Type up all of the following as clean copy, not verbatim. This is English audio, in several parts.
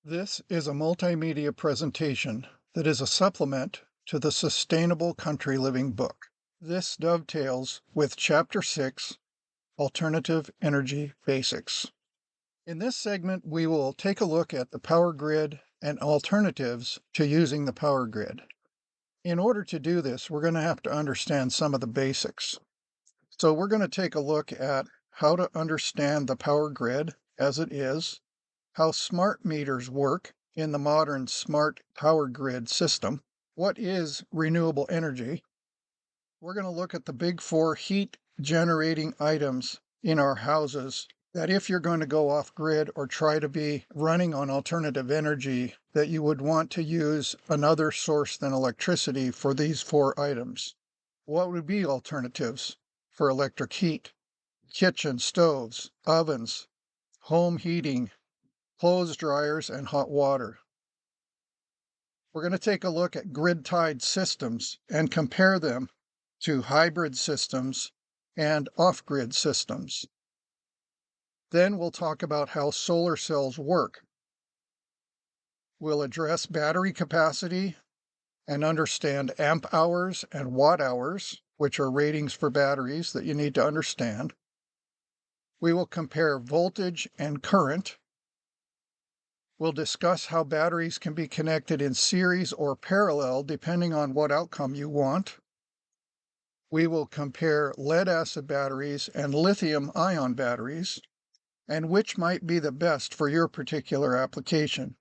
This is a multimedia presentation that is a supplement to the Sustainable Country Living book. This dovetails with Chapter 6, Alternative Energy Basics. In this segment, we will take a look at the power grid and alternatives to using the power grid. In order to do this, we're going to have to understand some of the basics. So we're going to take a look at how to understand the power grid as it is, how smart meters work in the modern smart power grid system, what is renewable energy. We're going to look at the big four heat generating items in our houses that if you're going to go off grid or try to be running on alternative energy, that you would want to use another source than electricity for these four items. What would be alternatives for electric heat? Kitchen stoves, ovens, home heating, clothes dryers, and hot water. We're going to take a look at grid-tied systems and compare them to hybrid systems and off-grid systems. Then we'll talk about how solar cells work. We'll address battery capacity and understand amp hours and watt hours, which are ratings for batteries that you need to understand. We will compare voltage and current. We'll discuss how batteries can be connected in series or parallel depending on what outcome you want. We will compare lead-acid batteries and lithium-ion batteries, and which might be the best for your particular application.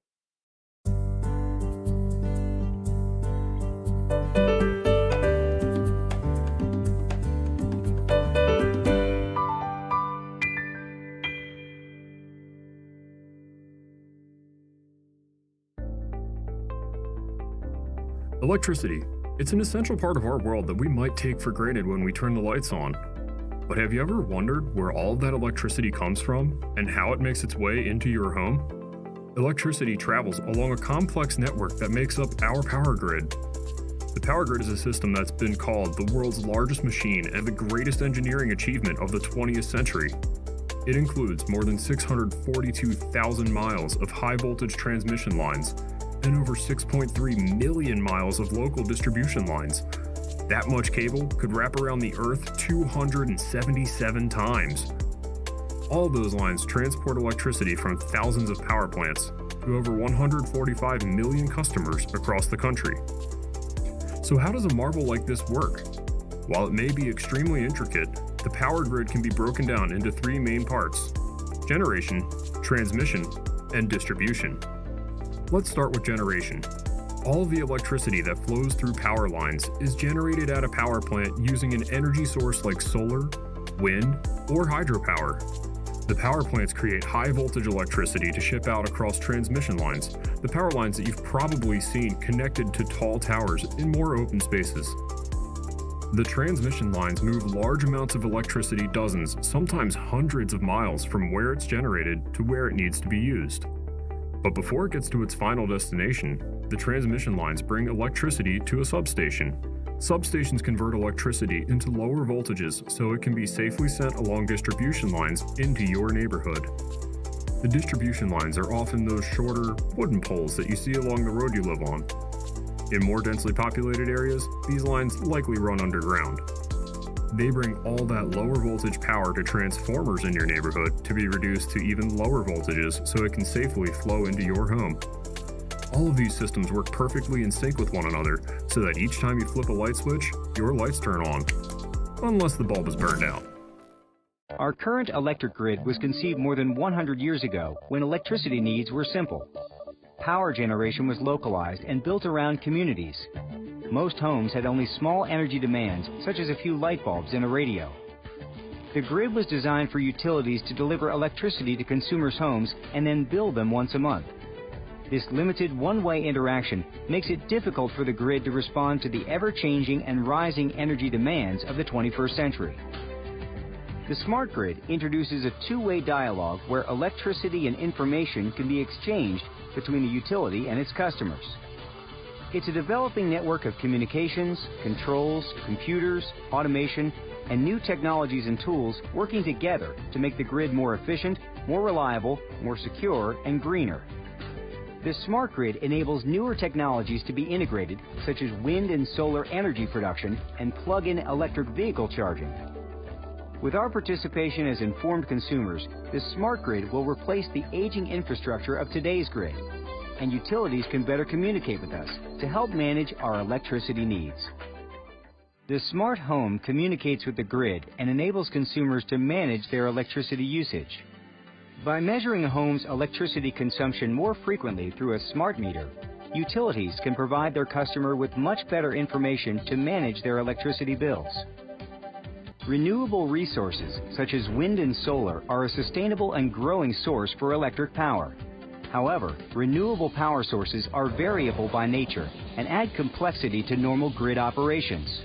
Electricity. It's an essential part of our world that we might take for granted when we turn the lights on. But have you ever wondered where all of that electricity comes from and how it makes its way into your home? Electricity travels along a complex network that makes up our power grid. The power grid is a system that's been called the world's largest machine and the greatest engineering achievement of the 20th century. It includes more than 642,000 miles of high-voltage transmission lines and over 6.3 million miles of local distribution lines. That much cable could wrap around the Earth 277 times. All those lines transport electricity from thousands of power plants to over 145 million customers across the country. So how does a marvel like this work? While it may be extremely intricate, the power grid can be broken down into three main parts: generation, transmission, and distribution. Let's start with generation. All the electricity that flows through power lines is generated at a power plant using an energy source like solar, wind, or hydropower. The power plants create high voltage electricity to ship out across transmission lines, the power lines that you've probably seen connected to tall towers in more open spaces. The transmission lines move large amounts of electricity dozens, sometimes hundreds of miles from where it's generated to where it needs to be used. But before it gets to its final destination, the transmission lines bring electricity to a substation. Substations convert electricity into lower voltages so it can be safely sent along distribution lines into your neighborhood. The distribution lines are often those shorter, wooden poles that you see along the road you live on. In more densely populated areas, these lines likely run underground. They bring all that lower voltage power to transformers in your neighborhood to be reduced to even lower voltages so it can safely flow into your home. All of these systems work perfectly in sync with one another so that each time you flip a light switch, your lights turn on, unless the bulb is burned out. Our current electric grid was conceived more than 100 years ago when electricity needs were simple. Power generation was localized and built around communities. Most homes had only small energy demands, such as a few light bulbs and a radio. The grid was designed for utilities to deliver electricity to consumers' homes and then bill them once a month. This limited one-way interaction makes it difficult for the grid to respond to the ever-changing and rising energy demands of the 21st century. The smart grid introduces a two-way dialogue where electricity and information can be exchanged between the utility and its customers. It's a developing network of communications, controls, computers, automation, and new technologies and tools working together to make the grid more efficient, more reliable, more secure, and greener. The smart grid enables newer technologies to be integrated, such as wind and solar energy production and plug-in electric vehicle charging. With our participation as informed consumers, the smart grid will replace the aging infrastructure of today's grid, and utilities can better communicate with us to help manage our electricity needs. The smart home communicates with the grid and enables consumers to manage their electricity usage. By measuring a home's electricity consumption more frequently through a smart meter, utilities can provide their customer with much better information to manage their electricity bills. Renewable resources, such as wind and solar, are a sustainable and growing source for electric power. However, renewable power sources are variable by nature and add complexity to normal grid operations.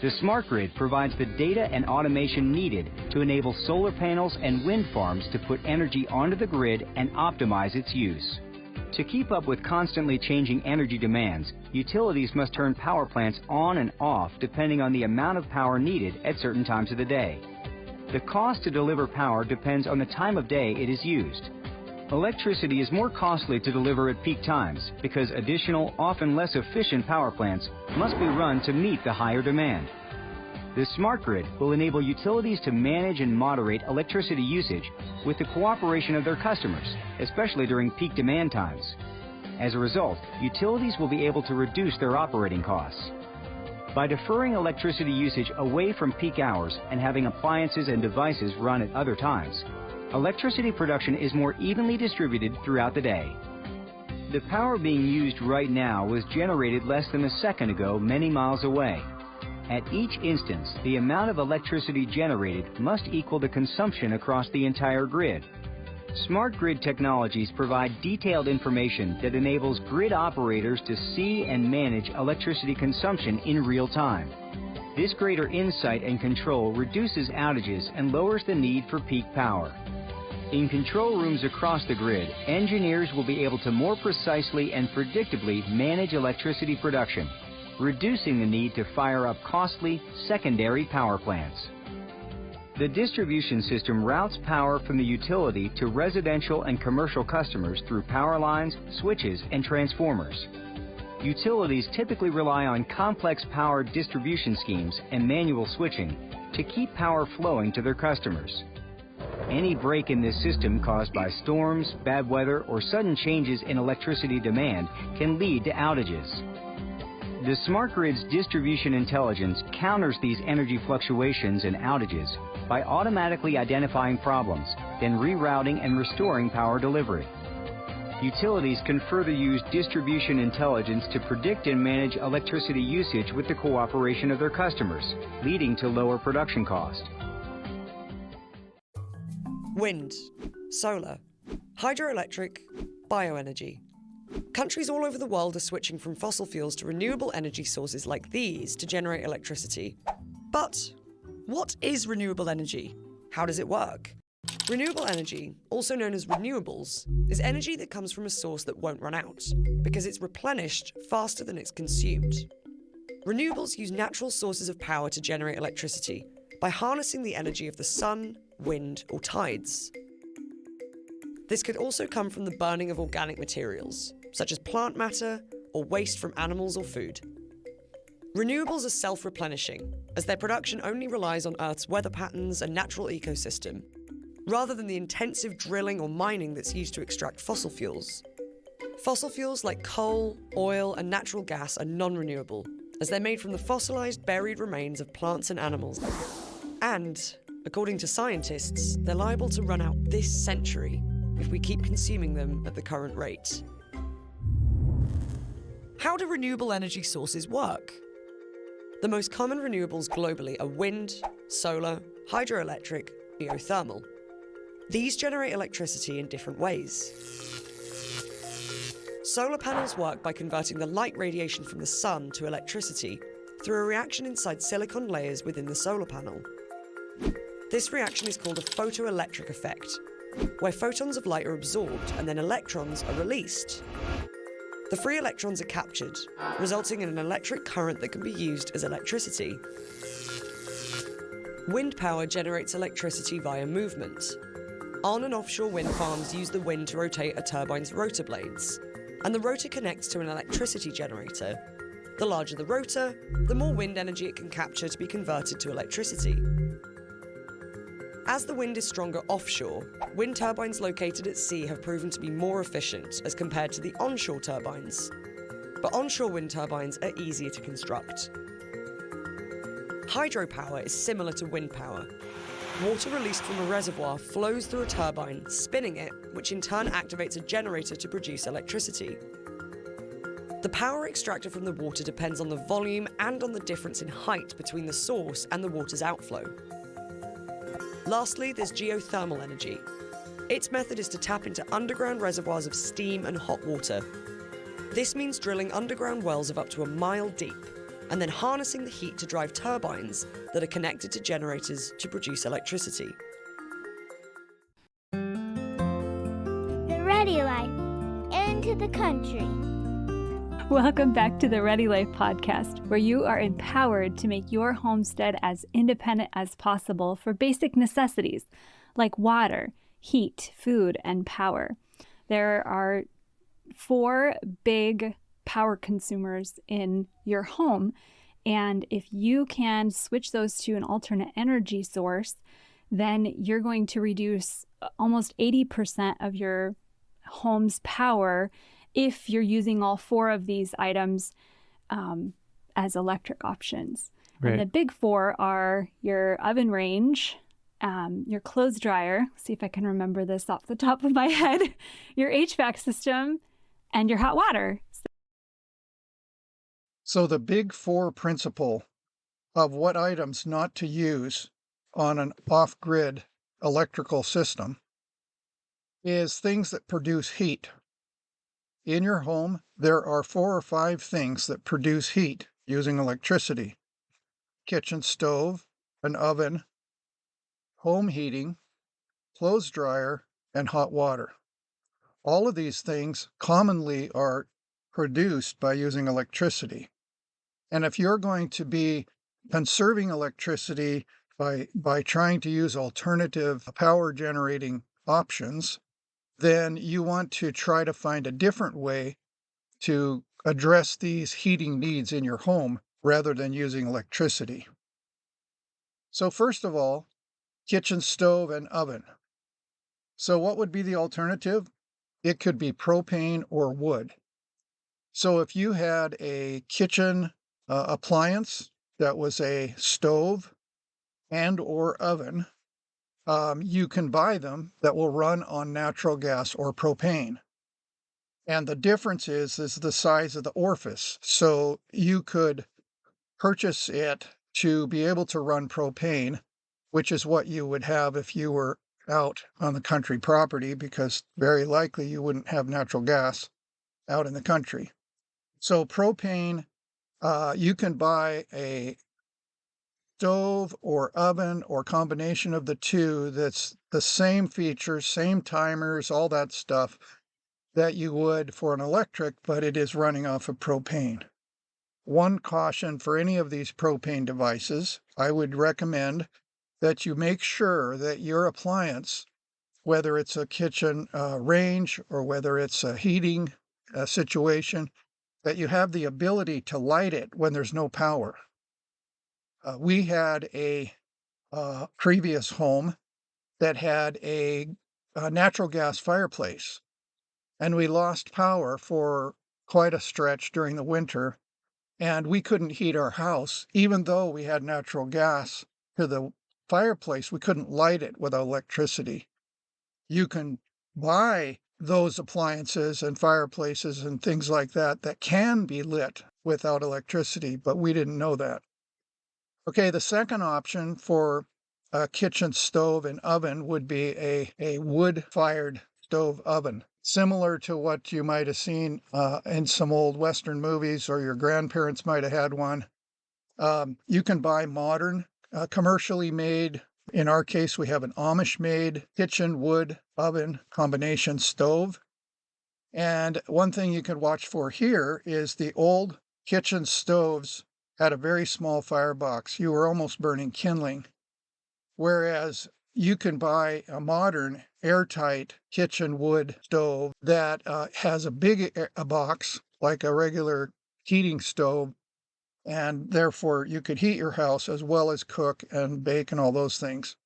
The smart grid provides the data and automation needed to enable solar panels and wind farms to put energy onto the grid and optimize its use. To keep up with constantly changing energy demands, utilities must turn power plants on and off depending on the amount of power needed at certain times of the day. The cost to deliver power depends on the time of day it is used. Electricity is more costly to deliver at peak times because additional, often less efficient power plants must be run to meet the higher demand. The smart grid will enable utilities to manage and moderate electricity usage with the cooperation of their customers, especially during peak demand times. As a result, utilities will be able to reduce their operating costs. By deferring electricity usage away from peak hours and having appliances and devices run at other times, electricity production is more evenly distributed throughout the day. The power being used right now was generated less than a second ago many miles away. At each instance, the amount of electricity generated must equal the consumption across the entire grid. Smart grid technologies provide detailed information that enables grid operators to see and manage electricity consumption in real time. This greater insight and control reduces outages and lowers the need for peak power. In control rooms across the grid, engineers will be able to more precisely and predictably manage electricity production, reducing the need to fire up costly secondary power plants. The distribution system routes power from the utility to residential and commercial customers through power lines, switches, and transformers. Utilities typically rely on complex power distribution schemes and manual switching to keep power flowing to their customers. Any break in this system caused by storms, bad weather, or sudden changes in electricity demand can lead to outages. The smart grid's distribution intelligence counters these energy fluctuations and outages by automatically identifying problems, then rerouting and restoring power delivery. Utilities can further use distribution intelligence to predict and manage electricity usage with the cooperation of their customers, leading to lower production cost. Wind, solar, hydroelectric, bioenergy. Countries all over the world are switching from fossil fuels to renewable energy sources like these to generate electricity. But what is renewable energy? How does it work? Renewable energy, also known as renewables, is energy that comes from a source that won't run out, because it's replenished faster than it's consumed. Renewables use natural sources of power to generate electricity by harnessing the energy of the sun, wind, or tides. This could also come from the burning of organic materials, such as plant matter or waste from animals or food. Renewables are self-replenishing, as their production only relies on Earth's weather patterns and natural ecosystem, rather than the intensive drilling or mining that's used to extract fossil fuels. Fossil fuels like coal, oil, and natural gas are non-renewable, as they're made from the fossilized buried remains of plants and animals. And, according to scientists, they're liable to run out this century if we keep consuming them at the current rate. How do renewable energy sources work? The most common renewables globally are wind, solar, hydroelectric, geothermal. These generate electricity in different ways. Solar panels work by converting the light radiation from the sun to electricity through a reaction inside silicon layers within the solar panel. This reaction is called a photoelectric effect, where photons of light are absorbed and then electrons are released. The free electrons are captured, resulting in an electric current that can be used as electricity. Wind power generates electricity via movement. On- and offshore wind farms use the wind to rotate a turbine's rotor blades, and the rotor connects to an electricity generator. The larger the rotor, the more wind energy it can capture to be converted to electricity. As the wind is stronger offshore, wind turbines located at sea have proven to be more efficient as compared to the onshore turbines. But onshore wind turbines are easier to construct. Hydropower is similar to wind power. Water released from a reservoir flows through a turbine, spinning it, which in turn activates a generator to produce electricity. The power extracted from the water depends on the volume and on the difference in height between the source and the water's outflow. Lastly, there's geothermal energy. Its method is to tap into underground reservoirs of steam and hot water. This means drilling underground wells of up to a mile deep, and then harnessing the heat to drive turbines that are connected to generators to produce electricity. The Ready Life. Into the country. Welcome back to the Ready Life podcast, where you are empowered to make your homestead as independent as possible for basic necessities like water, heat, food, and power. There are 4 big power consumers in your home, and if you can switch those to an alternate energy source, then you're going to reduce almost 80% of your home's power if you're using all 4 of these items as electric options. Right. And the big 4 are your oven range, your clothes dryer, see if I can remember this off the top of my head, your HVAC system, and your hot water. So the big 4 principle of what items not to use on an off-grid electrical system is things that produce heat. In your home, there are 4 or 5 things that produce heat using electricity: kitchen stove, an oven, home heating, clothes dryer, and hot water. All of these things commonly are produced by using electricity. And if you're going to be conserving electricity by trying to use alternative power generating options, then you want to try to find a different way to address these heating needs in your home rather than using electricity. So first of all, kitchen stove and oven. So what would be the alternative? It could be propane or wood. So if you had a kitchen appliance that was a stove and or oven, you can buy them that will run on natural gas or propane. And the difference is the size of the orifice. So you could purchase it to be able to run propane, which is what you would have if you were out on the country property, because very likely you wouldn't have natural gas out in the country. So propane, you can buy a stove or oven or combination of the two that's the same features, same timers, all that stuff that you would for an electric, but it is running off of propane. One caution for any of these propane devices, I would recommend that you make sure that your appliance, whether it's a kitchen range or whether it's a heating situation, that you have the ability to light it when there's no power. We had a previous home that had a natural gas fireplace, and we lost power for quite a stretch during the winter, and we couldn't heat our house. Even though we had natural gas to the fireplace, we couldn't light it without electricity. You can buy those appliances and fireplaces and things like that that can be lit without electricity, but we didn't know that. Okay, the second option for a kitchen stove and oven would be a wood-fired stove oven, similar to what you might have seen in some old Western movies, or your grandparents might have had one. You can buy modern, commercially made. In our case, we have an Amish-made kitchen wood oven combination stove. And one thing you can watch for here is the old kitchen stoves had a very small firebox. You were almost burning kindling. Whereas you can buy a modern airtight kitchen wood stove that has a big a box like a regular heating stove, and therefore you could heat your house as well as cook and bake and all those things.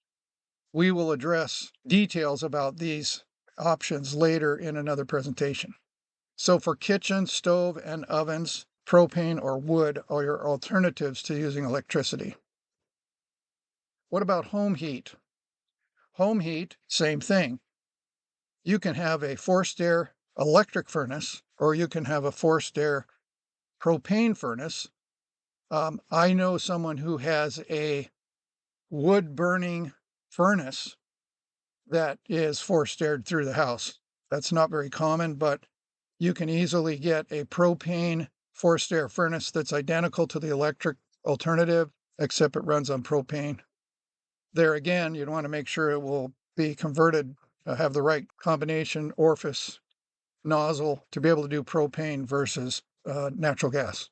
We will address details about these options later in another presentation. So for kitchen, stove, and ovens, propane or wood are your alternatives to using electricity. What about home heat? Home heat, same thing. You can have a forced air electric furnace, or you can have a forced air propane furnace. I know someone who has a wood burning furnace that is forced aired through the house. That's not very common, but you can easily get a propane forced air furnace that's identical to the electric alternative, except it runs on propane. There again, you'd want to make sure it will be converted, have the right combination orifice nozzle to be able to do propane versus natural gas.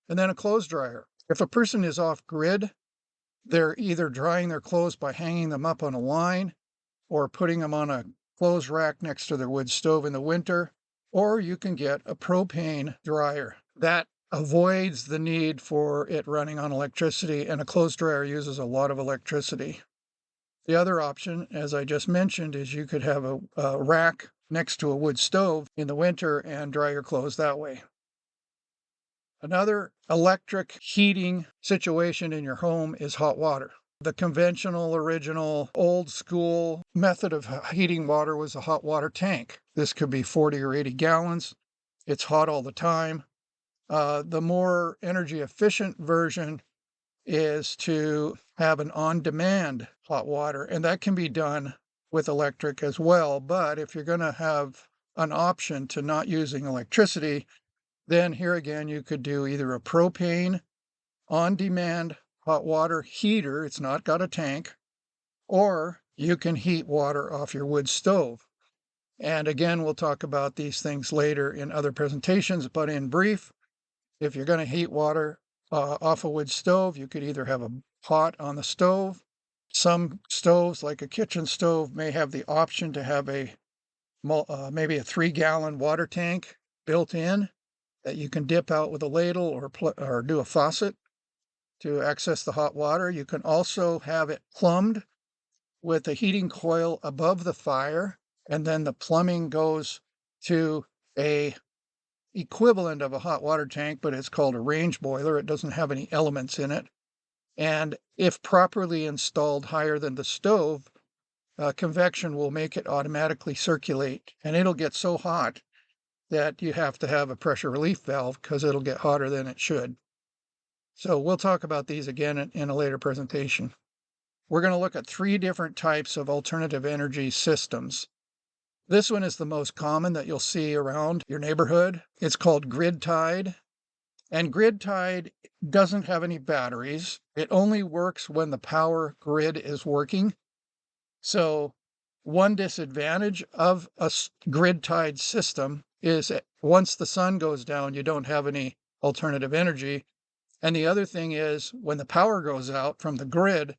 And then a clothes dryer. If a person is off grid, they're either drying their clothes by hanging them up on a line or putting them on a clothes rack next to their wood stove in the winter, or you can get a propane dryer. That avoids the need for it running on electricity, and a clothes dryer uses a lot of electricity. The other option, as I just mentioned, is you could have a rack next to a wood stove in the winter and dry your clothes that way. Another electric heating situation in your home is hot water. The conventional, original, old school method of heating water was a hot water tank. This could be 40 or 80 gallons. It's hot all the time. The more energy efficient version is to have an on-demand hot water, and that can be done with electric as well. But if you're going to have an option to not using electricity, then here again, you could do either a propane on-demand hot water heater. It's not got a tank, or you can heat water off your wood stove. And again, we'll talk about these things later in other presentations, but in brief, if you're going to heat water off a wood stove, you could either have a pot on the stove. Some stoves, like a kitchen stove, may have the option to have maybe a 3-gallon water tank built in that you can dip out with a ladle or do a faucet to access the hot water. You can also have it plumbed with a heating coil above the fire, and then the plumbing goes to a equivalent of a hot water tank, but it's called a range boiler. It doesn't have any elements in it. And if properly installed higher than the stove, convection will make it automatically circulate, and it'll get so hot that you have to have a pressure relief valve because it'll get hotter than it should. So we'll talk about these again in a later presentation. We're going to look at 3 different types of alternative energy systems. This one is the most common that you'll see around your neighborhood. It's called grid-tied. And grid-tied doesn't have any batteries. It only works when the power grid is working. So one disadvantage of a grid-tied system is once the sun goes down, you don't have any alternative energy. And the other thing is when the power goes out from the grid,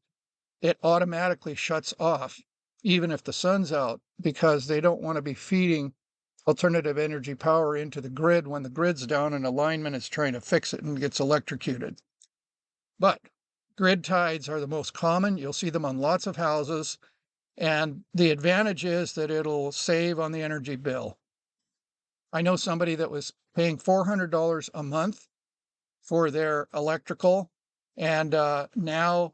it automatically shuts off, even if the sun's out, because they don't want to be feeding alternative energy power into the grid when the grid's down and a lineman is trying to fix it and gets electrocuted. But grid tides are the most common. You'll see them on lots of houses. And the advantage is that it'll save on the energy bill. I know somebody that was paying $400 a month for their electrical, and now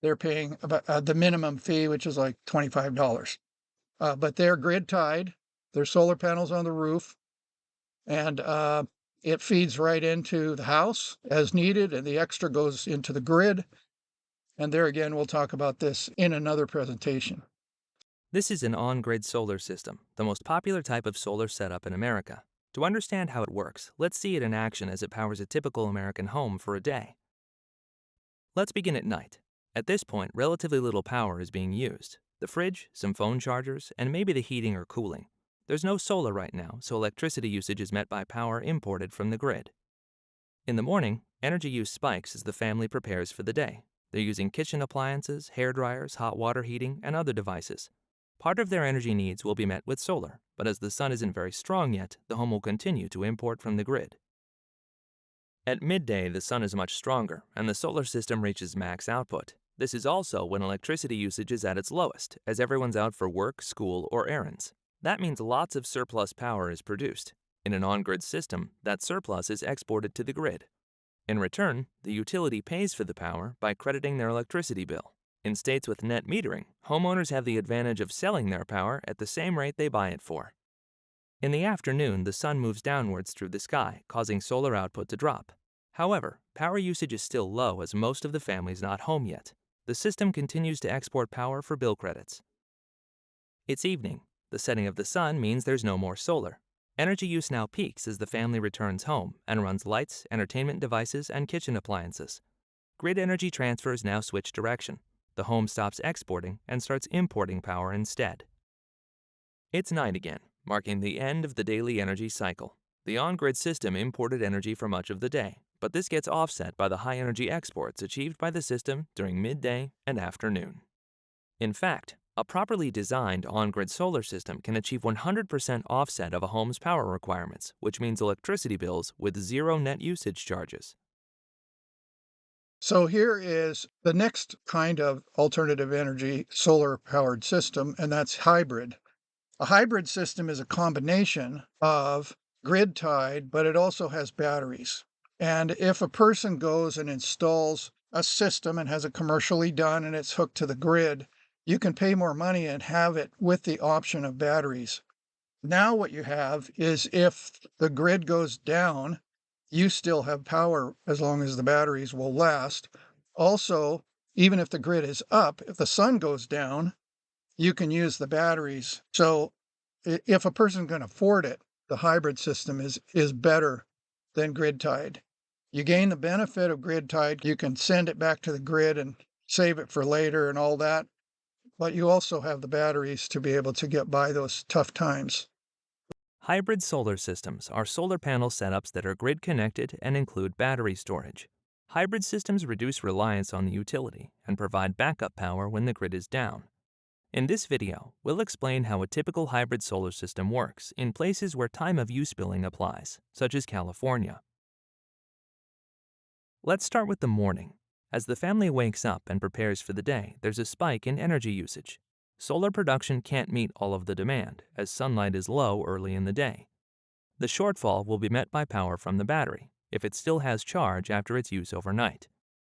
they're paying about the minimum fee, which is like $25. But they're grid tied. There's solar panels on the roof, and it feeds right into the house as needed, and the extra goes into the grid. And there again, we'll talk about this in another presentation. This is an on-grid solar system, the most popular type of solar setup in America. To understand how it works, let's see it in action as it powers a typical American home for a day. Let's begin at night. At this point, relatively little power is being used. The fridge, some phone chargers, and maybe the heating or cooling. There's no solar right now, so electricity usage is met by power imported from the grid. In the morning, energy use spikes as the family prepares for the day. They're using kitchen appliances, hair dryers, hot water heating, and other devices. Part of their energy needs will be met with solar, but as the sun isn't very strong yet, the home will continue to import from the grid. At midday, the sun is much stronger, and the solar system reaches max output. This is also when electricity usage is at its lowest, as everyone's out for work, school, or errands. That means lots of surplus power is produced. In an on-grid system, that surplus is exported to the grid. In return, the utility pays for the power by crediting their electricity bill. In states with net metering, homeowners have the advantage of selling their power at the same rate they buy it for. In the afternoon, the sun moves downwards through the sky, causing solar output to drop. However, power usage is still low as most of the family's not home yet. The system continues to export power for bill credits. It's evening. The setting of the sun means there's no more solar. Energy use now peaks as the family returns home and runs lights, entertainment devices, and kitchen appliances. Grid energy transfers now switch direction. The home stops exporting and starts importing power instead. It's night again, marking the end of the daily energy cycle. The on-grid system imported energy for much of the day, but this gets offset by the high energy exports achieved by the system during midday and afternoon. In fact, a properly designed on-grid solar system can achieve 100% offset of a home's power requirements, which means electricity bills with zero net usage charges. So here is the next kind of alternative energy solar-powered system, and that's hybrid. A hybrid system is a combination of grid tied, but it also has batteries. And if a person goes and installs a system and has it commercially done and it's hooked to the grid, you can pay more money and have it with the option of batteries. Now what you have is if the grid goes down, you still have power as long as the batteries will last. Also, even if the grid is up, if the sun goes down, you can use the batteries. So if a person can afford it, the hybrid system is better than grid tied. You gain the benefit of grid tied. You can send it back to the grid and save it for later and all that. But you also have the batteries to be able to get by those tough times. Hybrid solar systems are solar panel setups that are grid connected and include battery storage. Hybrid systems reduce reliance on the utility and provide backup power when the grid is down. In this video, we'll explain how a typical hybrid solar system works in places where time of use billing applies, such as California. Let's start with the morning. As the family wakes up and prepares for the day, there's a spike in energy usage. Solar production can't meet all of the demand, as sunlight is low early in the day. The shortfall will be met by power from the battery, if it still has charge after its use overnight.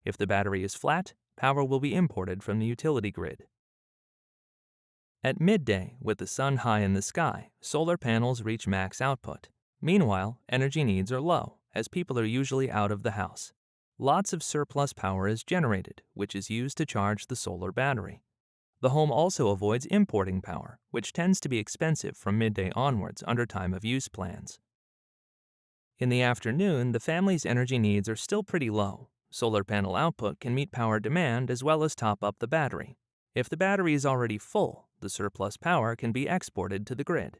If the battery is flat, power will be imported from the utility grid. At midday, with the sun high in the sky, solar panels reach max output. Meanwhile, energy needs are low, as people are usually out of the house. Lots of surplus power is generated, which is used to charge the solar battery. The home also avoids importing power, which tends to be expensive from midday onwards under time of use plans. In the afternoon, the family's energy needs are still pretty low. Solar panel output can meet power demand as well as top up the battery. If the battery is already full, the surplus power can be exported to the grid.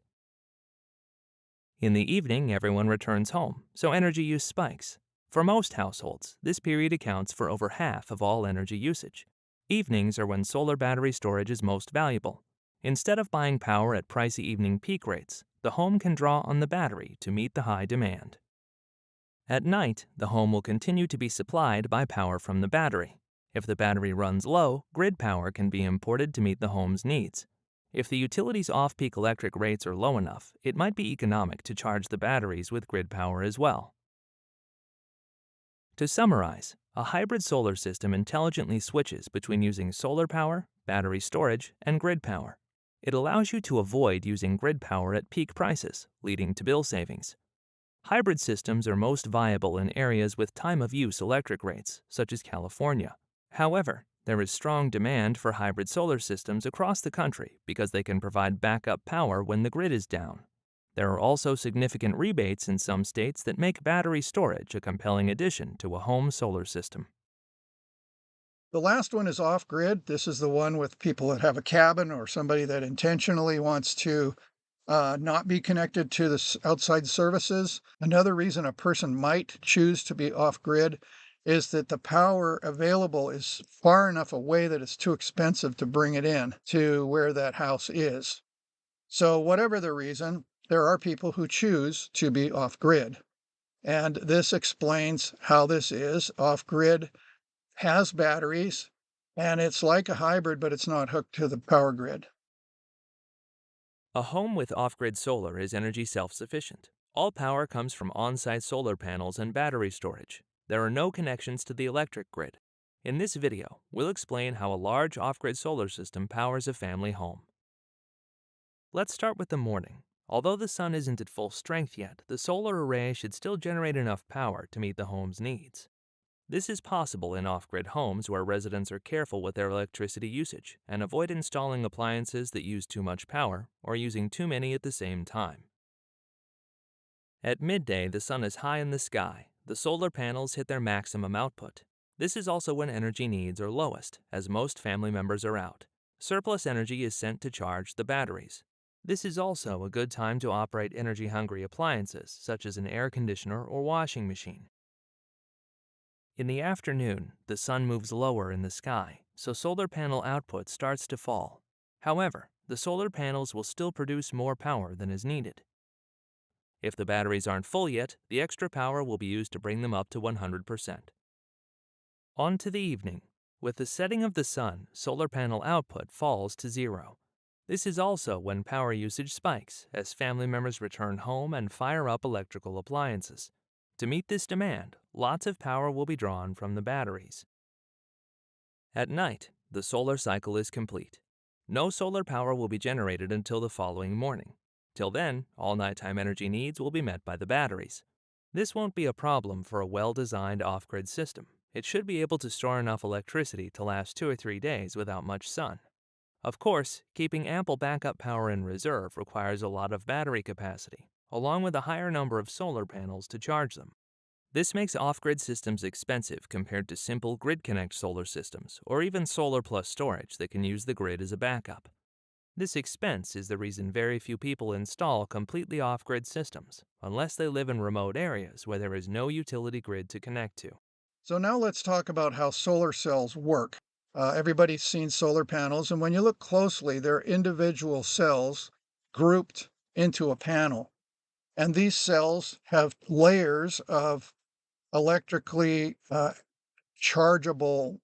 In the evening, everyone returns home, so energy use spikes. For most households, this period accounts for over half of all energy usage. Evenings are when solar battery storage is most valuable. Instead of buying power at pricey evening peak rates, the home can draw on the battery to meet the high demand. At night, the home will continue to be supplied by power from the battery. If the battery runs low, grid power can be imported to meet the home's needs. If the utility's off-peak electric rates are low enough, it might be economic to charge the batteries with grid power as well. To summarize, a hybrid solar system intelligently switches between using solar power, battery storage, and grid power. It allows you to avoid using grid power at peak prices, leading to bill savings. Hybrid systems are most viable in areas with time-of-use electric rates, such as California. However, there is strong demand for hybrid solar systems across the country because they can provide backup power when the grid is down. There are also significant rebates in some states that make battery storage a compelling addition to a home solar system. The last one is off-grid. This is the one with people that have a cabin or somebody that intentionally wants to not be connected to the outside services. Another reason a person might choose to be off-grid is that the power available is far enough away that it's too expensive to bring it in to where that house is. So whatever the reason, there are people who choose to be off-grid. And this explains how this is. Off-grid has batteries, and it's like a hybrid, but it's not hooked to the power grid. A home with off-grid solar is energy self-sufficient. All power comes from on-site solar panels and battery storage. There are no connections to the electric grid. In this video, we'll explain how a large off-grid solar system powers a family home. Let's start with the morning. Although the sun isn't at full strength yet, the solar array should still generate enough power to meet the home's needs. This is possible in off-grid homes where residents are careful with their electricity usage and avoid installing appliances that use too much power or using too many at the same time. At midday, the sun is high in the sky. The solar panels hit their maximum output. This is also when energy needs are lowest, as most family members are out. Surplus energy is sent to charge the batteries. This is also a good time to operate energy-hungry appliances, such as an air conditioner or washing machine. In the afternoon, the sun moves lower in the sky, so solar panel output starts to fall. However, the solar panels will still produce more power than is needed. If the batteries aren't full yet, the extra power will be used to bring them up to 100%. On to the evening. With the setting of the sun, solar panel output falls to zero. This is also when power usage spikes as family members return home and fire up electrical appliances. To meet this demand, lots of power will be drawn from the batteries. At night, the solar cycle is complete. No solar power will be generated until the following morning. Till then, all nighttime energy needs will be met by the batteries. This won't be a problem for a well-designed off-grid system. It should be able to store enough electricity to last 2 or 3 days without much sun. Of course, keeping ample backup power in reserve requires a lot of battery capacity, along with a higher number of solar panels to charge them. This makes off-grid systems expensive compared to simple grid-connect solar systems, or even solar plus storage that can use the grid as a backup. This expense is the reason very few people install completely off-grid systems, unless they live in remote areas where there is no utility grid to connect to. So now let's talk about how solar cells work. Everybody's seen solar panels, and when you look closely, they're individual cells grouped into a panel. And these cells have layers of electrically chargeable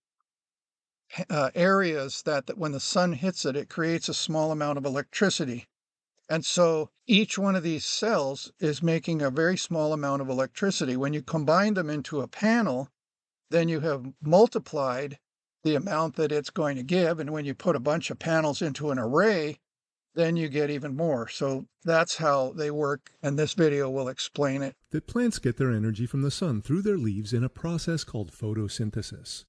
areas that when the sun hits it, it creates a small amount of electricity. And so each one of these cells is making a very small amount of electricity. When you combine them into a panel, then you have multiplied the amount that it's going to give. And when you put a bunch of panels into an array, then you get even more. So that's how they work, and this video will explain it. That plants get their energy from the sun through their leaves in a process called photosynthesis.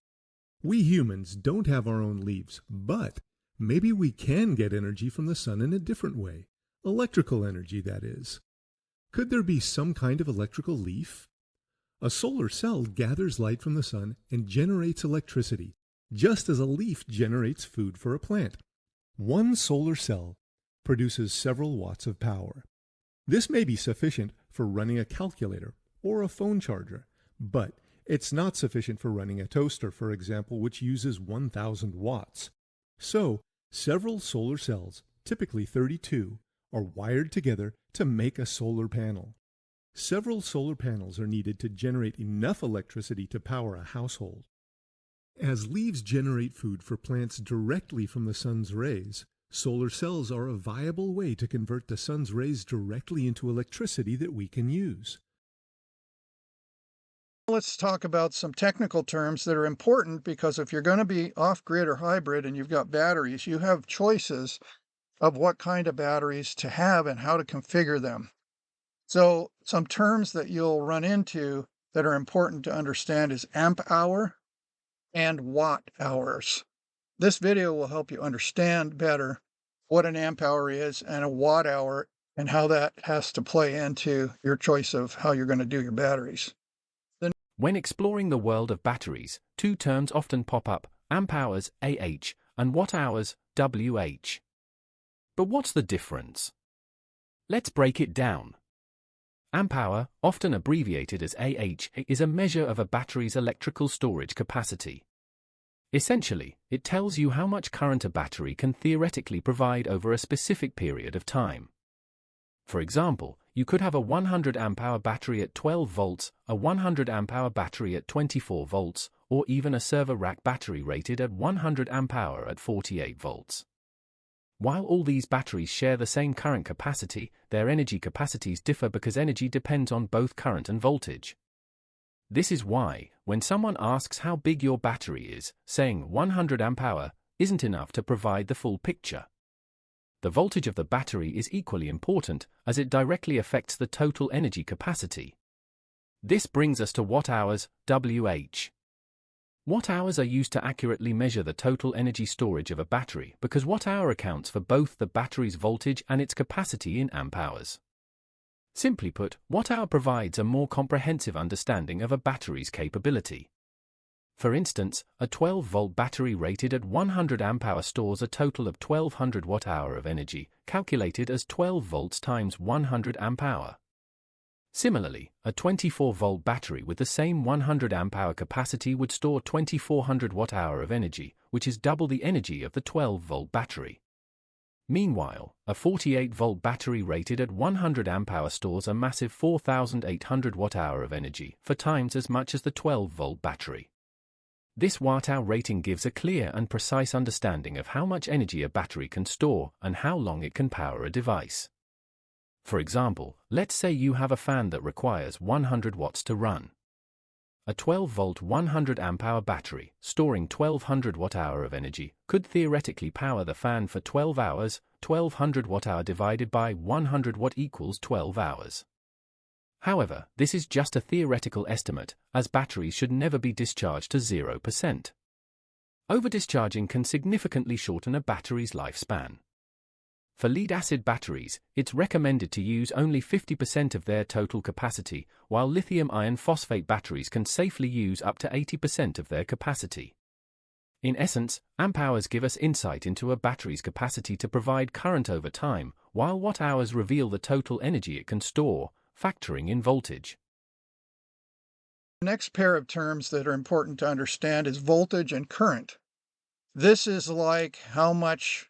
We humans don't have our own leaves, but maybe we can get energy from the sun in a different way. Electrical energy, that is. Could there be some kind of electrical leaf? A solar cell gathers light from the sun and generates electricity, just as a leaf generates food for a plant. One solar cell produces several watts of power. This may be sufficient for running a calculator or a phone charger, but it's not sufficient for running a toaster, for example, which uses 1,000 watts. So, several solar cells, typically 32, are wired together to make a solar panel. Several solar panels are needed to generate enough electricity to power a household. As leaves generate food for plants directly from the sun's rays, solar cells are a viable way to convert the sun's rays directly into electricity that we can use. Let's talk about some technical terms that are important, because if you're going to be off-grid or hybrid and you've got batteries, you have choices of what kind of batteries to have and how to configure them. So some terms that you'll run into that are important to understand is amp hour and watt hours. This video will help you understand better what an amp hour is and a watt hour and how that has to play into your choice of how you're going to do your batteries. When exploring the world of batteries, two terms often pop up: amp hours Ah and watt hours (Wh). But what's the difference? Let's break it down. Amp-hour, often abbreviated as AH, is a measure of a battery's electrical storage capacity. Essentially, it tells you how much current a battery can theoretically provide over a specific period of time. For example, you could have a 100 amp-hour battery at 12 volts, a 100 amp-hour battery at 24 volts, or even a server rack battery rated at 100 amp-hour at 48 volts. While all these batteries share the same current capacity, their energy capacities differ because energy depends on both current and voltage. This is why, when someone asks how big your battery is, saying 100 amp-hour isn't enough to provide the full picture. The voltage of the battery is equally important, as it directly affects the total energy capacity. This brings us to watt-hours, WH. Watt-hours are used to accurately measure the total energy storage of a battery because watt-hour accounts for both the battery's voltage and its capacity in amp-hours. Simply put, watt-hour provides a more comprehensive understanding of a battery's capability. For instance, a 12-volt battery rated at 100 amp-hour stores a total of 1200 watt-hour of energy, calculated as 12 volts times 100 amp-hour. Similarly, a 24-volt battery with the same 100 amp-hour capacity would store 2400 watt-hour of energy, which is double the energy of the 12-volt battery. Meanwhile, a 48-volt battery rated at 100 amp-hour stores a massive 4800 watt-hour of energy, 4 times as much as the 12-volt battery. This watt-hour rating gives a clear and precise understanding of how much energy a battery can store and how long it can power a device. For example, let's say you have a fan that requires 100 watts to run. A 12-volt 100 amp-hour battery, storing 1200 watt-hour of energy, could theoretically power the fan for 12 hours. 1200 watt-hour divided by 100 watt equals 12 hours. However, this is just a theoretical estimate, as batteries should never be discharged to 0%. Overdischarging can significantly shorten a battery's lifespan. For lead-acid batteries, it's recommended to use only 50% of their total capacity, while lithium iron phosphate batteries can safely use up to 80% of their capacity. In essence, amp-hours give us insight into a battery's capacity to provide current over time, while watt-hours reveal the total energy it can store, factoring in voltage. The next pair of terms that are important to understand is voltage and current. This is like how much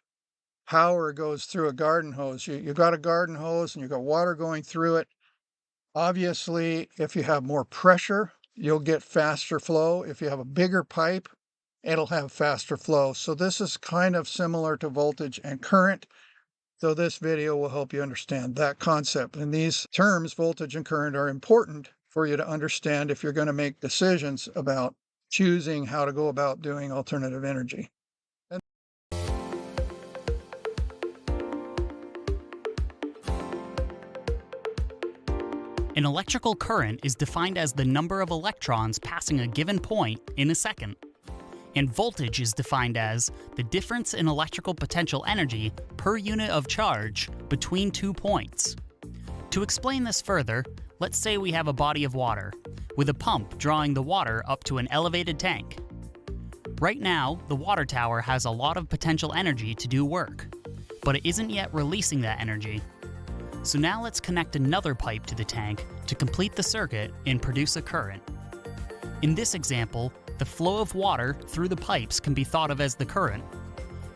power goes through a garden hose. You've got a garden hose and you've got water going through it. Obviously, if you have more pressure, you'll get faster flow. If you have a bigger pipe, it'll have faster flow. So this is kind of similar to voltage and current. So this video will help you understand that concept. And these terms, voltage and current, are important for you to understand if you're going to make decisions about choosing how to go about doing alternative energy. An electrical current is defined as the number of electrons passing a given point in a second. And voltage is defined as the difference in electrical potential energy per unit of charge between 2 points. To explain this further, let's say we have a body of water, with a pump drawing the water up to an elevated tank. Right now, the water tower has a lot of potential energy to do work, but it isn't yet releasing that energy. So now let's connect another pipe to the tank to complete the circuit and produce a current. In this example, the flow of water through the pipes can be thought of as the current,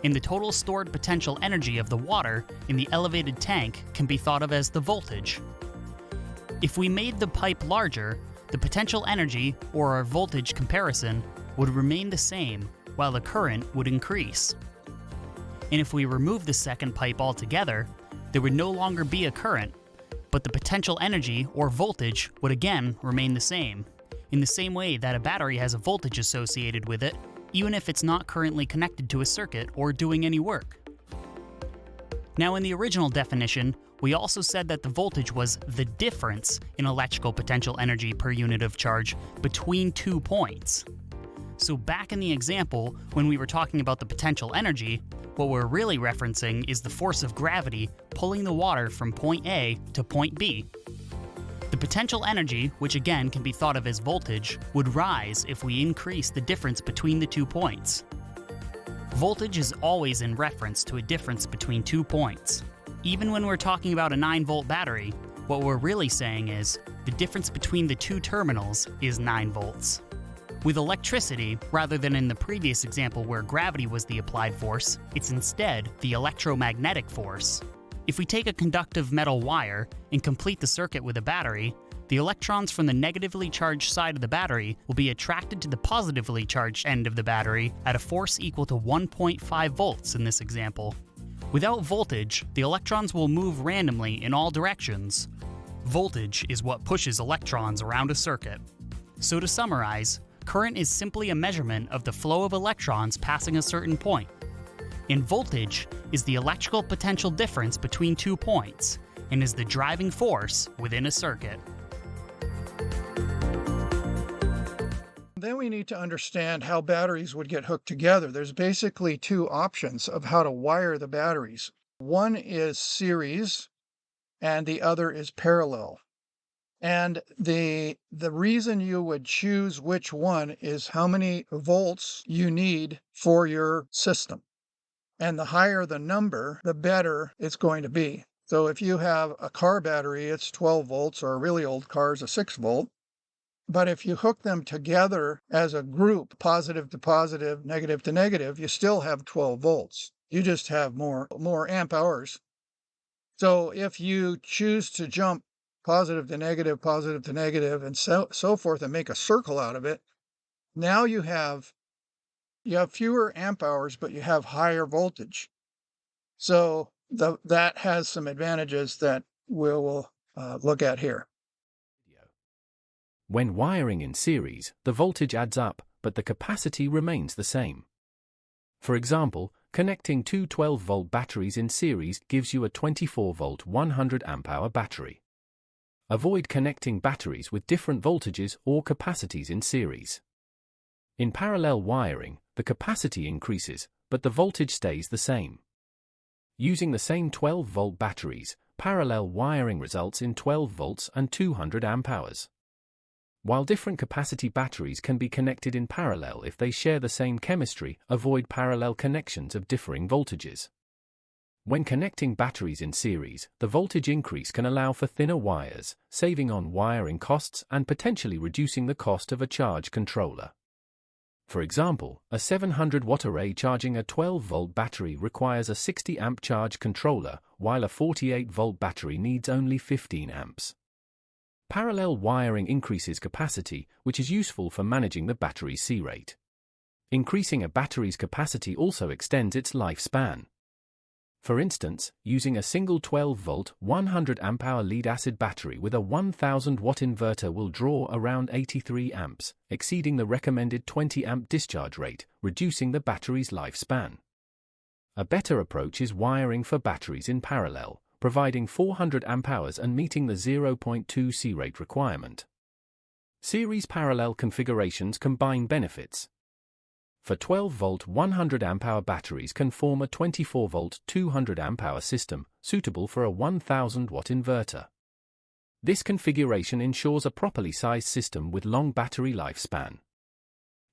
and the total stored potential energy of the water in the elevated tank can be thought of as the voltage. If we made the pipe larger, the potential energy, or our voltage comparison, would remain the same, while the current would increase. And if we remove the second pipe altogether, there would no longer be a current, but the potential energy, or voltage, would again remain the same, in the same way that a battery has a voltage associated with it, even if it's not currently connected to a circuit or doing any work. Now, in the original definition, we also said that the voltage was the difference in electrical potential energy per unit of charge between 2 points. So back in the example, when we were talking about the potential energy, what we're really referencing is the force of gravity pulling the water from point A to point B. The potential energy, which again can be thought of as voltage, would rise if we increase the difference between the 2 points. Voltage is always in reference to a difference between 2 points. Even when we're talking about a 9-volt battery, What we're really saying is the difference between the two terminals is 9 volts. With electricity, rather than in the previous example where gravity was the applied force, it's instead the electromagnetic force. If we take a conductive metal wire and complete the circuit with a battery, the electrons from the negatively charged side of the battery will be attracted to the positively charged end of the battery at a force equal to 1.5 volts in this example. Without voltage, the electrons will move randomly in all directions. Voltage is what pushes electrons around a circuit. So to summarize, current is simply a measurement of the flow of electrons passing a certain point. And voltage is the electrical potential difference between 2 points and is the driving force within a circuit. Then we need to understand how batteries would get hooked together. There's basically 2 options of how to wire the batteries. One is series and the other is parallel. And the reason you would choose which one is how many volts you need for your system. And the higher the number, the better it's going to be. So if you have a car battery, it's 12 volts, or a really old car is a 6 volt. But if you hook them together as a group, positive to positive, negative to negative, you still have 12 volts. You just have more amp hours. So if you choose to jump positive to negative, and so forth, and make a circle out of it, now you have fewer amp hours, but you have higher voltage. So that has some advantages that we'll look at here. When wiring in series, the voltage adds up, but the capacity remains the same. For example, connecting two 12-volt batteries in series gives you a 24-volt 100 amp-hour battery. Avoid connecting batteries with different voltages or capacities in series. In parallel wiring, the capacity increases, but the voltage stays the same. Using the same 12-volt batteries, parallel wiring results in 12 volts and 200 amp-hours. While different capacity batteries can be connected in parallel if they share the same chemistry, avoid parallel connections of differing voltages. When connecting batteries in series, the voltage increase can allow for thinner wires, saving on wiring costs and potentially reducing the cost of a charge controller. For example, a 700-watt array charging a 12-volt battery requires a 60-amp charge controller, while a 48-volt battery needs only 15 amps. Parallel wiring increases capacity, which is useful for managing the battery's C-rate. Increasing a battery's capacity also extends its lifespan. For instance, using a single 12-volt, 100 amp-hour lead-acid battery with a 1000-watt inverter will draw around 83 amps, exceeding the recommended 20-amp discharge rate, reducing the battery's lifespan. A better approach is wiring for batteries in parallel, providing 400 amp-hours and meeting the 0.2 C-rate requirement. Series parallel configurations combine benefits. For 12-volt 100 amp-hour batteries can form a 24-volt 200 amp-hour system, suitable for a 1000-watt inverter. This configuration ensures a properly sized system with long battery lifespan.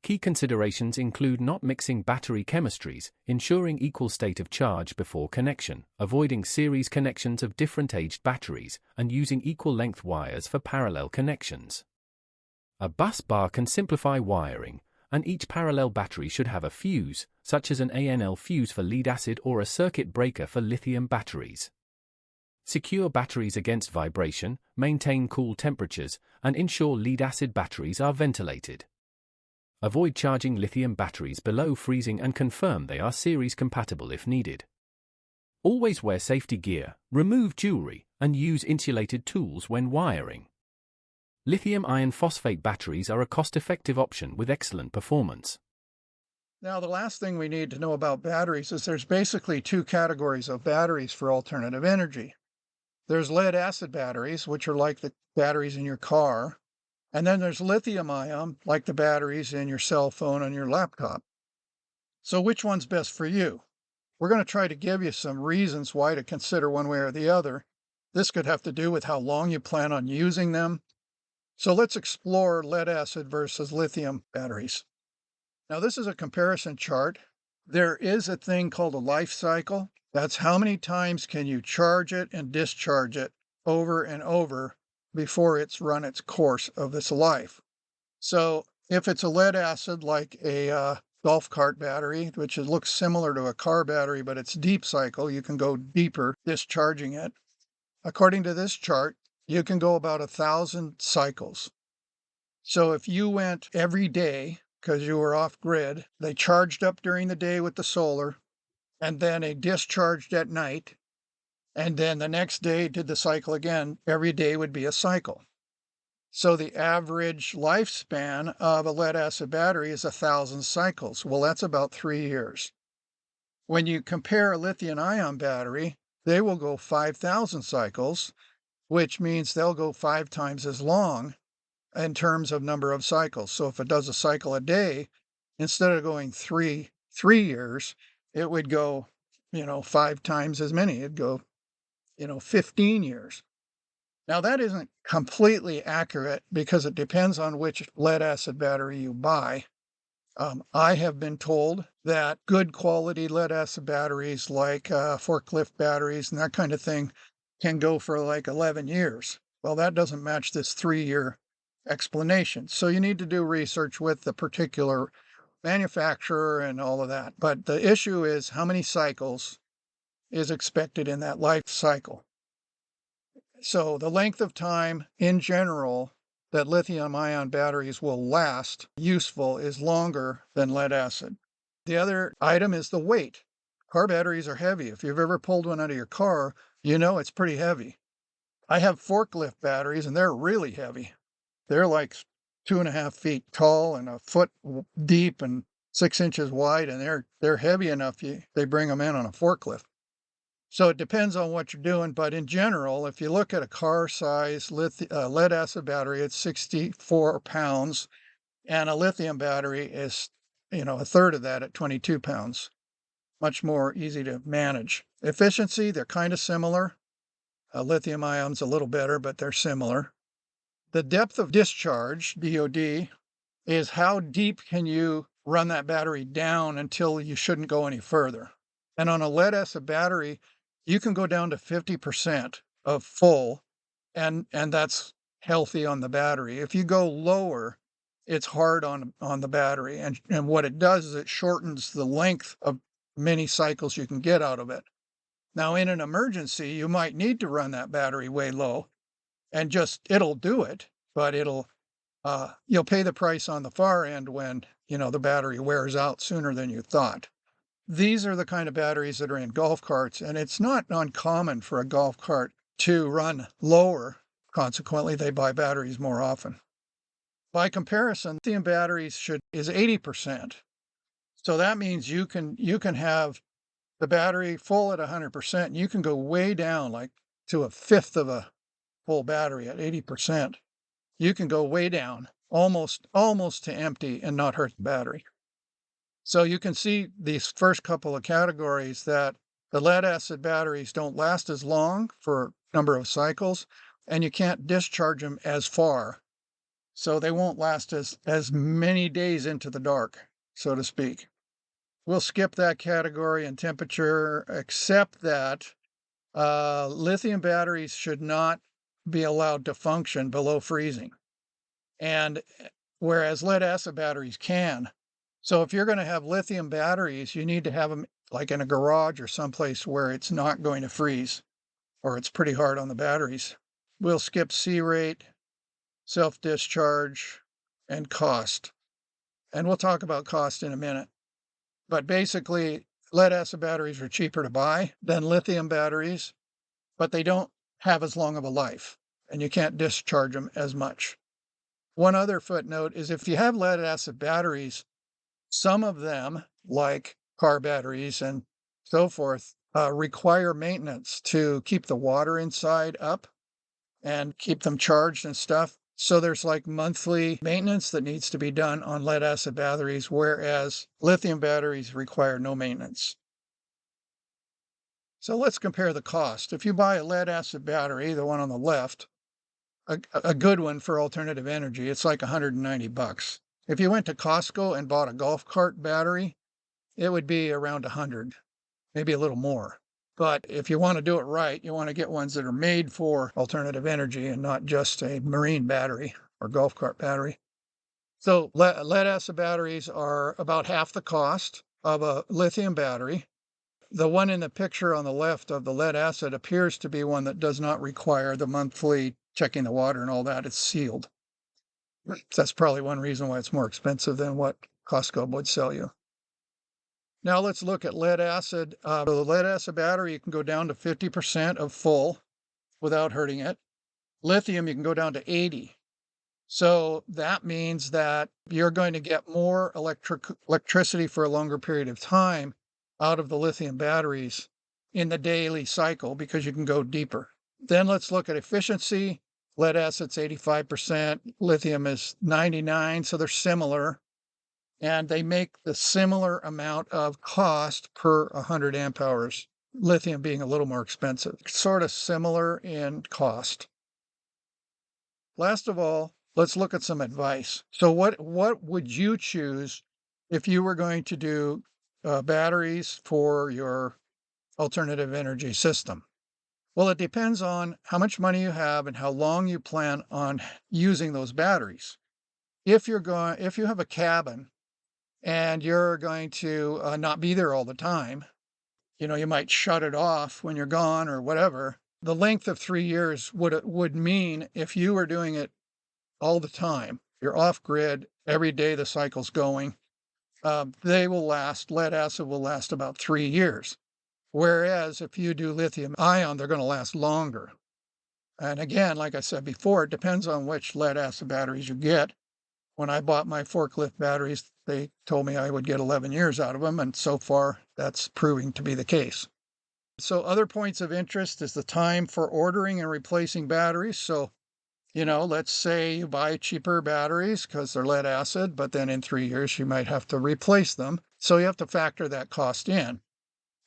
Key considerations include not mixing battery chemistries, ensuring equal state of charge before connection, avoiding series connections of different aged batteries, and using equal length wires for parallel connections. A bus bar can simplify wiring, and each parallel battery should have a fuse, such as an ANL fuse for lead-acid or a circuit breaker for lithium batteries. Secure batteries against vibration, maintain cool temperatures, and ensure lead-acid batteries are ventilated. Avoid charging lithium batteries below freezing and confirm they are series compatible if needed. Always wear safety gear, remove jewelry, and use insulated tools when wiring. Lithium iron phosphate batteries are a cost-effective option with excellent performance. Now, the last thing we need to know about batteries is there's basically 2 categories of batteries for alternative energy. There's lead-acid batteries, which are like the batteries in your car. And then there's lithium-ion, like the batteries in your cell phone and your laptop. So which one's best for you? We're going to try to give you some reasons why to consider one way or the other. This could have to do with how long you plan on using them. So let's explore lead-acid versus lithium batteries. Now, this is a comparison chart. There is a thing called a life cycle. That's how many times can you charge it and discharge it over and over before it's run its course of its life. So if it's a lead acid like a golf cart battery, which looks similar to a car battery, but it's deep cycle, you can go deeper discharging it. According to this chart, you can go about 1,000 cycles. So if you went every day because you were off grid, they charged up during the day with the solar, and then they discharged at night, and then the next day did the cycle again. Every day would be a cycle. So the average lifespan of a lead acid battery is 1,000 cycles. Well, that's about 3 years. When you compare a lithium ion battery, they will go 5,000 cycles, which means they'll go 5 times as long in terms of number of cycles. So if it does a cycle a day, instead of going 3 years, it would go, 5 times as many. It'd go, 15 years. Now, that isn't completely accurate because it depends on which lead acid battery you buy. I have been told that good quality lead acid batteries like forklift batteries and that kind of thing can go for like 11 years. Well, that doesn't match this 3-year explanation. So you need to do research with the particular manufacturer and all of that. But the issue is how many cycles is expected in that life cycle. So the length of time in general that lithium ion batteries will last useful is longer than lead acid. The other item is the weight. Car batteries are heavy. If you've ever pulled one out of your car, you know it's pretty heavy. I have forklift batteries and they're really heavy. They're like 2.5 feet tall and a foot deep and 6 inches wide, and they're heavy enough they bring them in on a forklift. So it depends on what you're doing, but in general, if you look at a car size lead acid battery, it's 64 pounds, and a lithium battery is, a third of that at 22 pounds. Much more easy to manage. Efficiency, they're kind of similar. Lithium ion's a little better, but they're similar. The depth of discharge, DOD, is how deep can you run that battery down until you shouldn't go any further. And on a lead acid battery, you can go down to 50% of full, and that's healthy on the battery. If you go lower, it's hard on the battery. And what it does is it shortens the length of many cycles you can get out of it. Now, in an emergency, you might need to run that battery way low, and it'll do it, but you'll pay the price on the far end when, the battery wears out sooner than you thought. These are the kind of batteries that are in golf carts, and it's not uncommon for a golf cart to run lower. Consequently, they buy batteries more often. By comparison, lithium batteries is 80%. So that means you can have the battery full at 100%, and you can go way down, like to a fifth of a full battery at 80%. You can go way down, almost to empty, and not hurt the battery. So you can see these first couple of categories that the lead acid batteries don't last as long for a number of cycles, and you can't discharge them as far. So they won't last as many days into the dark, so to speak. We'll skip that category in temperature, except that lithium batteries should not be allowed to function below freezing. And whereas lead acid batteries can. So if you're going to have lithium batteries, you need to have them like in a garage or someplace where it's not going to freeze or it's pretty hard on the batteries. We'll skip C rate, self-discharge, and cost. And we'll talk about cost in a minute. But basically, lead acid batteries are cheaper to buy than lithium batteries, but they don't have as long of a life, and you can't discharge them as much. One other footnote is if you have lead acid batteries, some of them, like car batteries and so forth, require maintenance to keep the water inside up and keep them charged and stuff. So there's like monthly maintenance that needs to be done on lead acid batteries, whereas lithium batteries require no maintenance. So let's compare the cost. If you buy a lead acid battery, the one on the left, a good one for alternative energy, it's like $190. If you went to Costco and bought a golf cart battery, it would be around 100, maybe a little more. But if you want to do it right, you want to get ones that are made for alternative energy and not just a marine battery or golf cart battery. So lead acid batteries are about half the cost of a lithium battery. The one in the picture on the left of the lead acid appears to be one that does not require the monthly checking the water and all that. It's sealed. So that's probably one reason why it's more expensive than what Costco would sell you. Now let's look at lead acid. The lead acid battery, you can go down to 50% of full without hurting it. Lithium, you can go down to 80. So that means that you're going to get more electricity for a longer period of time out of the lithium batteries in the daily cycle because you can go deeper. Then let's look at efficiency. Lead acid's 85%, lithium is 99, so they're similar. And they make the similar amount of cost per 100 amp hours, lithium being a little more expensive. Sort of similar in cost. Last of all, let's look at some advice. So what would you choose if you were going to do batteries for your alternative energy system? Well, it depends on how much money you have and how long you plan on using those batteries. If you have a cabin and you're going to not be there all the time, you might shut it off when you're gone or whatever. The length of 3 years would mean if you were doing it all the time, you're off grid every day the cycle's going, they will last, lead acid will last about 3 years. Whereas if you do lithium ion, they're going to last longer. And again, like I said before, it depends on which lead acid batteries you get. When I bought my forklift batteries, they told me I would get 11 years out of them, and so far that's proving to be the case. So other points of interest is the time for ordering and replacing batteries. So, let's say you buy cheaper batteries because they're lead acid, but then in 3 years you might have to replace them. So you have to factor that cost in.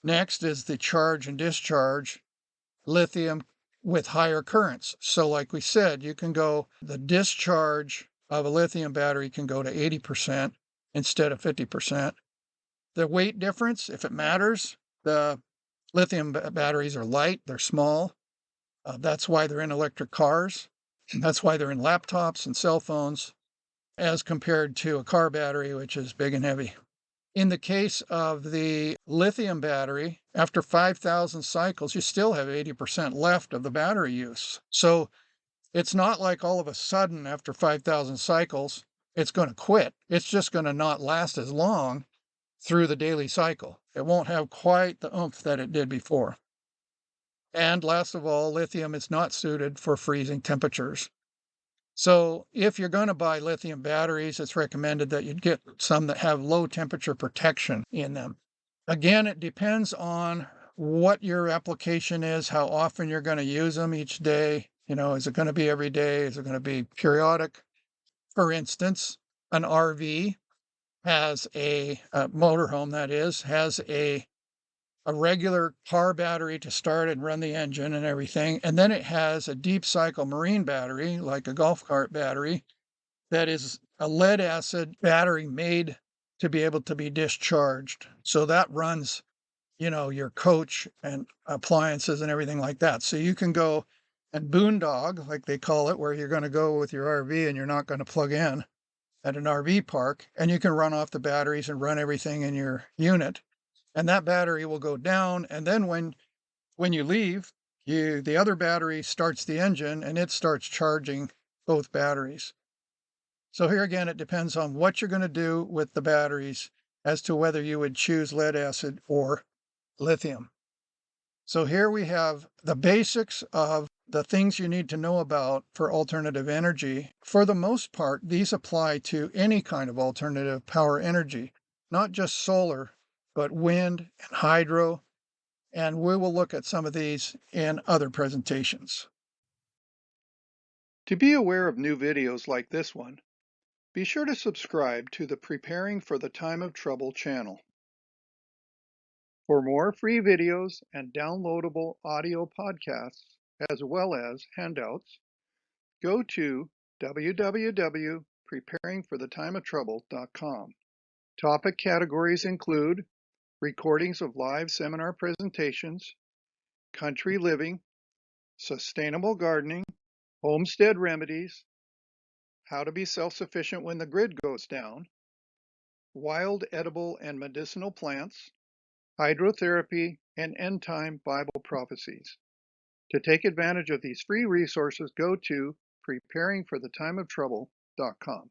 Next is the charge and discharge lithium with higher currents. So like we said, the discharge of a lithium battery can go to 80% instead of 50%. The weight difference, if it matters, the lithium batteries are light, they're small. That's why they're in electric cars. That's why they're in laptops and cell phones, as compared to a car battery, which is big and heavy. In the case of the lithium battery, after 5,000 cycles, you still have 80% left of the battery use. So it's not like all of a sudden after 5,000 cycles, it's going to quit. It's just going to not last as long through the daily cycle. It won't have quite the oomph that it did before. And last of all, lithium is not suited for freezing temperatures. So if you're going to buy lithium batteries, it's recommended that you get some that have low temperature protection in them. Again, it depends on what your application is, how often you're going to use them each day. Is it going to be every day? Is it going to be periodic? For instance, an RV has a motorhome, that is, has a regular car battery to start and run the engine and everything. And then it has a deep cycle marine battery, like a golf cart battery, that is a lead acid battery made to be able to be discharged. So that runs, your coach and appliances and everything like that. So you can go and boondog, like they call it, where you're going to go with your RV and you're not going to plug in at an RV park, and you can run off the batteries and run everything in your unit. And that battery will go down, and then when you leave, the other battery starts the engine and it starts charging both batteries. So here again, it depends on what you're going to do with the batteries as to whether you would choose lead acid or lithium. So here we have the basics of the things you need to know about for alternative energy. For the most part, these apply to any kind of alternative power energy, not just solar, but wind and hydro, and we will look at some of these in other presentations. To be aware of new videos like this one, be sure to subscribe to the Preparing for the Time of Trouble channel. For more free videos and downloadable audio podcasts, as well as handouts, go to www.preparingforthetimeoftrouble.com. Topic categories include recordings of live seminar presentations, country living, sustainable gardening, homestead remedies, how to be self-sufficient when the grid goes down, wild edible and medicinal plants, hydrotherapy, and end-time Bible prophecies. To take advantage of these free resources, go to preparingforthetimeoftrouble.com.